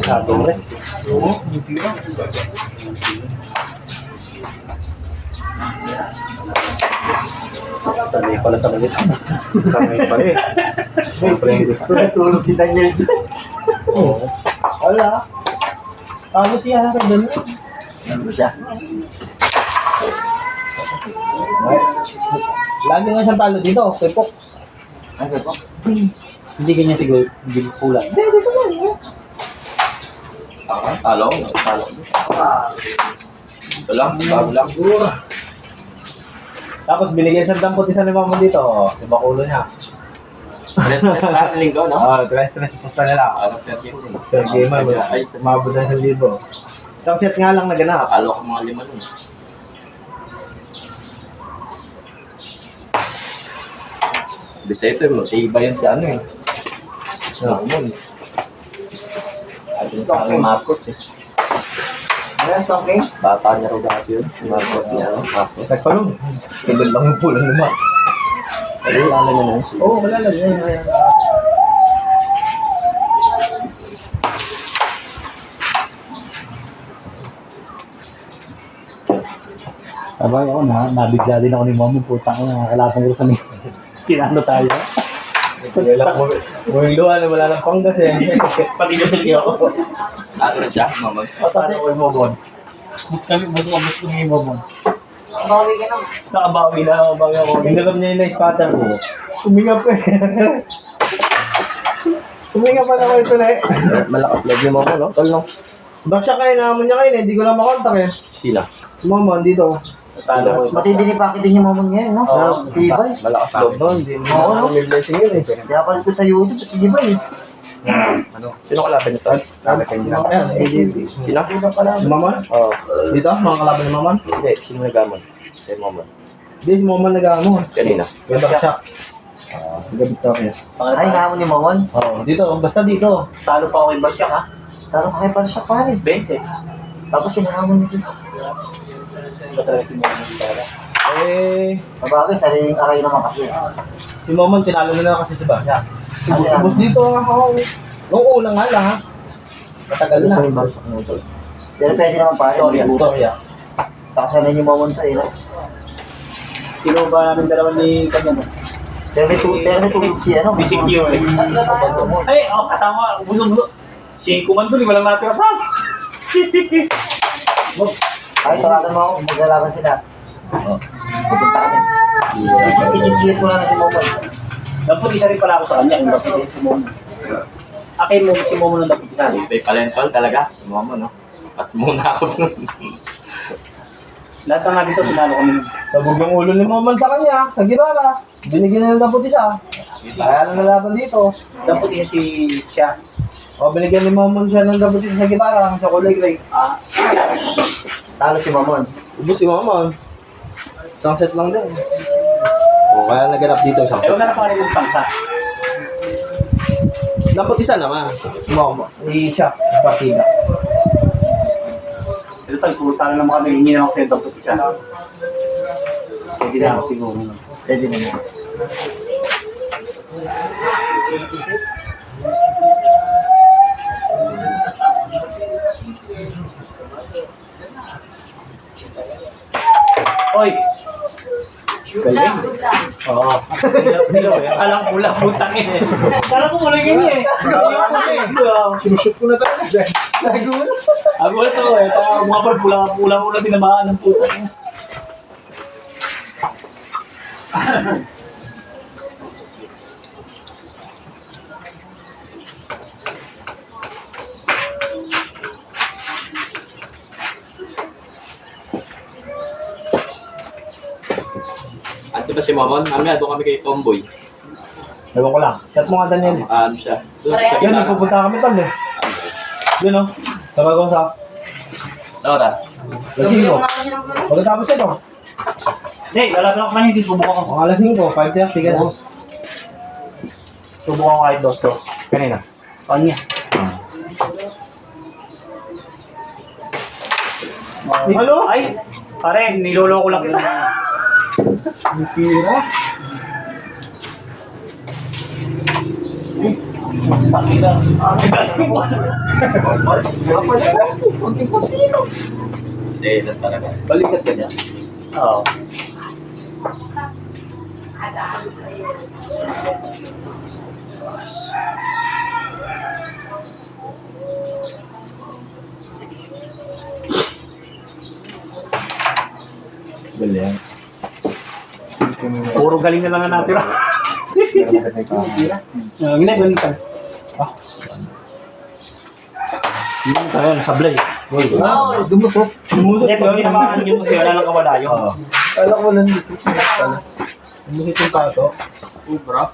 [SPEAKER 2] Sa atin rin. Sanay pala sa malit sa butas.
[SPEAKER 1] Sanay pala eh. Siyempre yung gusto.
[SPEAKER 4] Natulog si Daniel dyan.
[SPEAKER 1] Oo.
[SPEAKER 2] Wala. Ano siya natin doon?
[SPEAKER 4] Ano siya?
[SPEAKER 2] Lagi nga siyang talo dito, kay Fox.
[SPEAKER 4] Ano po?
[SPEAKER 2] Hindi ganyan siguro, hindi pula.
[SPEAKER 3] Talo. Ito lang. Bago lang.
[SPEAKER 2] Tapos binigyan siyang dampot isa ni Mama dito. Diba ulo niya?
[SPEAKER 3] Rest na linggo, no?
[SPEAKER 2] Stress po sa nila.
[SPEAKER 3] Fair game din.
[SPEAKER 2] Per game ay
[SPEAKER 3] Ay,
[SPEAKER 2] mabot na 1,000. Isang set nga lang naganap.
[SPEAKER 3] Akala ko mga 5 nun. Bisete mo, iba yan si ano eh. Ramon. At yung sa akin Marcos eh.
[SPEAKER 4] Ano yung stocking?
[SPEAKER 3] Bata niya rin dati yun. Si Marcos niya, no? Marcos.
[SPEAKER 1] Nagpalong.
[SPEAKER 3] Kilol lang yung pulang naman. Ano yung alam niya na yun?
[SPEAKER 1] Oo, wala lang yun.
[SPEAKER 6] Sabay ako nabigla din ako ni Mom, putang ina, kalaban ko sa may tinano tayo.
[SPEAKER 1] Buhay luha na wala ng panggas eh.
[SPEAKER 2] Pati na sa iyo.
[SPEAKER 3] Ano na siya, mama?
[SPEAKER 6] Patay ko yung Momon. Bus ko yung Momon.
[SPEAKER 5] Bawi ka naman.
[SPEAKER 2] Nakabawi ako.
[SPEAKER 1] Pinagam niya yung na-spotter ko. Umingap eh. Umingap pa na ko ito na eh.
[SPEAKER 3] Malakas love yung mama, no? Tol, no?
[SPEAKER 1] Bak siya kayo, naman niya kayo eh. Hindi ko lang makontak eh.
[SPEAKER 3] Sila.
[SPEAKER 1] Mama, dito.
[SPEAKER 3] Talo ko.
[SPEAKER 6] Matindi ni packaging yung Momon ngayon, no? Tibay.
[SPEAKER 3] Malakas love nun. Hindi mo.
[SPEAKER 1] Oo, no? May blessing yun eh.
[SPEAKER 6] Kaya pala ito sa YouTube, tibay.
[SPEAKER 3] Ano? Sino kalaban niyo, Tol? Kami kayo nila. Sila?
[SPEAKER 1] Si Maman?
[SPEAKER 3] Oo.
[SPEAKER 1] Dito, mga kalaban ni Maman?
[SPEAKER 3] Hindi, sino nagamon? Si mama.
[SPEAKER 1] Hindi, si Maman nag-ano.
[SPEAKER 3] Kanina.
[SPEAKER 1] Yung bak siya. Gabit ka kaya.
[SPEAKER 6] Ay, nahamon ni Momon.
[SPEAKER 1] Oo, dito. Basta dito.
[SPEAKER 2] Talo pa ako kay Barsyak, ha?
[SPEAKER 6] Taro ka kay Parsha, pare.
[SPEAKER 2] 20.
[SPEAKER 6] Tapos hinahamon niya si
[SPEAKER 2] Iba talaga si Mama Gitara.
[SPEAKER 1] Eh,
[SPEAKER 6] Mabagay, sariling aray naman kasi.
[SPEAKER 1] si Maman tinalo na kasi si Basya. Ubus dito ang ako. Nung ulang nga lang ha. Matagal na.
[SPEAKER 6] Pero pwede naman pare.
[SPEAKER 1] Sorry.
[SPEAKER 6] Saka sanay ni Momon to eh. No?
[SPEAKER 2] Sino ba namin dalawa ni Kanya?
[SPEAKER 6] Pero may tulog si ano.
[SPEAKER 2] BCQ eh.
[SPEAKER 6] Momon.
[SPEAKER 2] Ay, kasama. Buso. Si Kumando, walang natin kasama.
[SPEAKER 6] Ay, tawagan mo ako kung maglalaban sila. Pupunta kami. I-check ko lang na si Momon.
[SPEAKER 2] Dapat isa rin pala ako sa kanya. Yung dapat din si Momo. Akin mo si Momo na dapat isa.
[SPEAKER 3] May palentol talaga. Si mama, no? Pas muna ako nun.
[SPEAKER 2] Lahat ng natin ito, pinalo kami.
[SPEAKER 1] Sabog yung ulo ni Maman sa kanya. Sa gibara. Binigyan na ng dapat isa. Kaya lang nalaban dito.
[SPEAKER 2] Dapat din si siya.
[SPEAKER 1] O, binigyan ni Maman siya ng dapat isa sa gibara. Sa kulay gray.
[SPEAKER 6] Talo si Momon.
[SPEAKER 1] Ubus si Maman. Isang set lang din. O, kaya naganap dito isang
[SPEAKER 2] Ewan
[SPEAKER 1] set.
[SPEAKER 2] na pa rin yung pangka.
[SPEAKER 1] Dapat isa naman. Mama. Siya. Partida.
[SPEAKER 2] Ito tayo, pumunta na naman kami. Hindi na ako sa'yo dapat isa. Pwede na ako siguro.
[SPEAKER 6] Pwede naman.
[SPEAKER 2] Oy!
[SPEAKER 5] Lang, lang.
[SPEAKER 2] Oo. Dilaw eh. Alam ko lang, putang eh. Kala ko muli ganyan eh.
[SPEAKER 1] Sinushoot ko na talaga. Nagulo.
[SPEAKER 2] Ako ito eh. Mga par, pulang-pulang tinamaan ng putang eh.
[SPEAKER 3] Ante ba si Mamon? Mamaya doon kami kay Tomboy.
[SPEAKER 1] Ewan ko lang. Chat mo nga Daniel.
[SPEAKER 3] Ano siya? Doon
[SPEAKER 5] Pareha.
[SPEAKER 3] sa
[SPEAKER 1] Yan,
[SPEAKER 3] gitara.
[SPEAKER 1] pupunta kami tol eh. Yun o. Sabi ko sa
[SPEAKER 3] Oras.
[SPEAKER 1] lasing ko.
[SPEAKER 5] Yung mga kasi ng gulo.
[SPEAKER 1] Pagkatapos ito.
[SPEAKER 2] Hey, lalapin ako kanina. Subukan ko.
[SPEAKER 1] Mga lasing ko. 5:30 sige na.
[SPEAKER 2] Subukan ko kahit dos-dos.
[SPEAKER 1] Kanina.
[SPEAKER 2] Kanya.
[SPEAKER 1] Ano?
[SPEAKER 2] Ay! Pare, niloloko lang kita.
[SPEAKER 1] Tira.
[SPEAKER 2] Pakita. Ang galing mo.
[SPEAKER 3] Sedan talaga.
[SPEAKER 1] Balikat ka dyan.
[SPEAKER 2] Oo.
[SPEAKER 1] Bali yan.
[SPEAKER 2] Puro galing na lang ang natira. Hindi, galing ka. Hindi ka yan, sablay.
[SPEAKER 5] Bawal.
[SPEAKER 1] Dumusok. Dumusok
[SPEAKER 2] Kasi pag tinamaan yun kasi wala lang kawala yun.
[SPEAKER 1] Kala ko walang disease. Dumusok yung kato.
[SPEAKER 3] Ubra.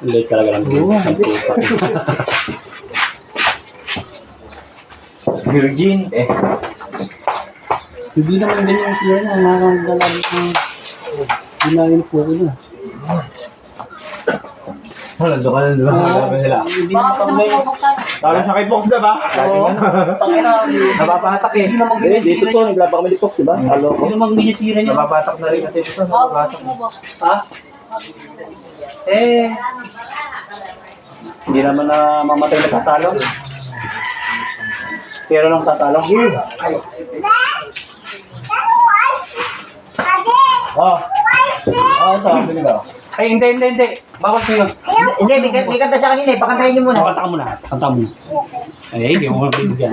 [SPEAKER 2] Late talaga lang.
[SPEAKER 1] Virgin.
[SPEAKER 2] Hindi naman ganyan ang tira na, nakakagalamit ng ginayin po ko na.
[SPEAKER 3] Nandun ka na, di ba? Nila.
[SPEAKER 2] Hindi
[SPEAKER 5] Baka
[SPEAKER 2] naman
[SPEAKER 5] gusto mo
[SPEAKER 2] kami.
[SPEAKER 5] bubuksan.
[SPEAKER 3] Parang siya kay Fox, di ba?
[SPEAKER 2] Oo. Tangina,
[SPEAKER 3] Napapatak eh.
[SPEAKER 2] Hindi naman
[SPEAKER 3] Dito
[SPEAKER 2] ginitira
[SPEAKER 3] to, naglaba kami ni Fox, di ba? Halo ko.
[SPEAKER 2] Hindi naman ginitira niya.
[SPEAKER 3] Napapatak na rin kasi ito.
[SPEAKER 5] Oo, gusto mo ba?
[SPEAKER 2] Ha? Eh, hindi naman na mamatay na tatalo. Pero lang tatalo.
[SPEAKER 3] Oh. Oh, ito. Bili ka.
[SPEAKER 2] Ay, hindi. Bawal sa'yo.
[SPEAKER 6] Hindi, may kanta siya kanina eh. Pakantahin niyo muna.
[SPEAKER 2] Kanta ka muna. Kanta mo. Ay, hindi mo mabibigyan.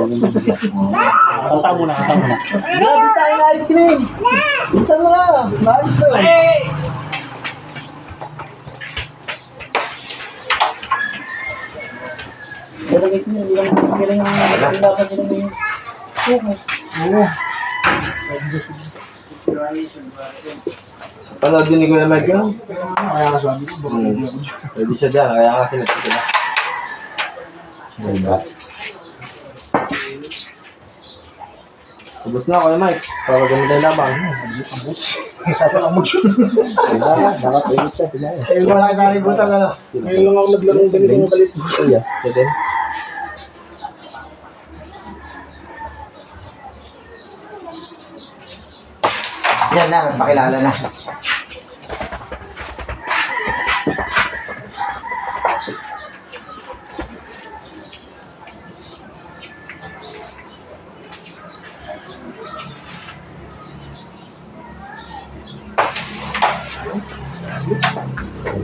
[SPEAKER 2] Kanta mo na.
[SPEAKER 1] Grabe sa akin ice cream. Bilisan mo na. Maayos na.
[SPEAKER 2] Ay! Dalagay ko hindi lang mabibigyan ng dapat yun yung
[SPEAKER 3] Panood din ni Kuya Mike yun?
[SPEAKER 1] Kaya nga sabi ko, baka hindi ako dyan.
[SPEAKER 3] Pwede siya dyan, kaya nga sinagpito sila. Diba? Ubus na, Kuya Mike. Para ganun tayo labang.
[SPEAKER 1] Tapos ang mag-shoot.
[SPEAKER 3] Diba? Nakapinit siya, diba?
[SPEAKER 6] Eh, wala ka nalibutan ano.
[SPEAKER 1] Ngayon lang ako naglaro ng ganito ng kalit.
[SPEAKER 3] Kuya, siya din.
[SPEAKER 6] Yan na, pakilala na.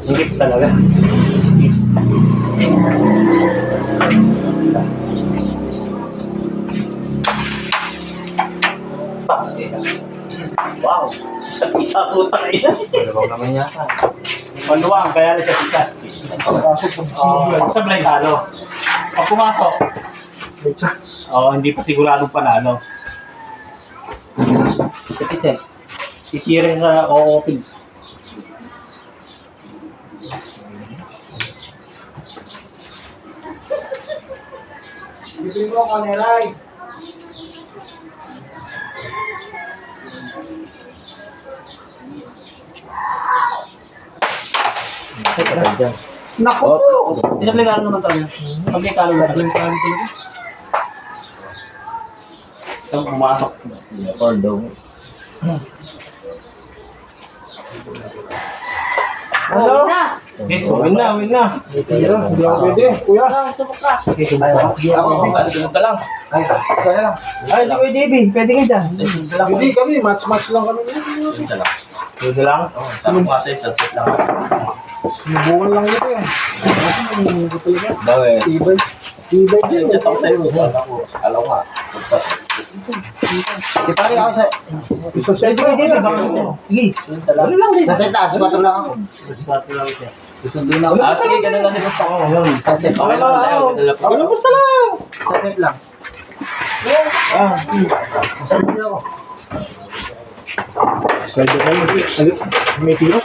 [SPEAKER 2] sikip talaga. Wow, isa po tayo.
[SPEAKER 3] Dalawang naman yata.
[SPEAKER 2] Maluwang, kaya na siya isa. Sablay talo. Pag pumasok,
[SPEAKER 1] May chance.
[SPEAKER 2] hindi pa siguradong panalo. Kasi, titira sa o-open.
[SPEAKER 1] Bibili mo ako, Neray.
[SPEAKER 3] Ay, patay dyan.
[SPEAKER 6] Naku!
[SPEAKER 2] Sablay talo naman tayo. Sablay talo na. Ito, pumasok.
[SPEAKER 3] Or daw.
[SPEAKER 1] Ano?
[SPEAKER 5] Na.
[SPEAKER 3] Win na.
[SPEAKER 1] Tira, hindi ako pwede. Kuya.
[SPEAKER 5] Ikaw, subok ka.
[SPEAKER 6] Ako,
[SPEAKER 3] Sunod ka lang.
[SPEAKER 6] ay, sana lang.
[SPEAKER 3] Ay, si Kuya JB. Pwede ka dyan.
[SPEAKER 1] Hindi kami, match lang kami.
[SPEAKER 3] Sunod lang? Tanong ka sa set lang.
[SPEAKER 1] Subukan lang ito eh. Kasi hindi ko talaga.
[SPEAKER 3] Daw eh.
[SPEAKER 1] Ibay. Ibay din.
[SPEAKER 3] Ito ako sa'yo. Alam nga.
[SPEAKER 6] Di pare ako sa...
[SPEAKER 1] Gusto siya.
[SPEAKER 6] Sige, sa set lang, sumato lang ako. Gusto din ako.
[SPEAKER 3] Sige, ganun lang din gusto ko.
[SPEAKER 6] Sa set.
[SPEAKER 3] Okay lang sa'yo.
[SPEAKER 1] Ano basta lang?
[SPEAKER 6] Sa set lang.
[SPEAKER 1] Sabi niya ako. Side ka. May tira.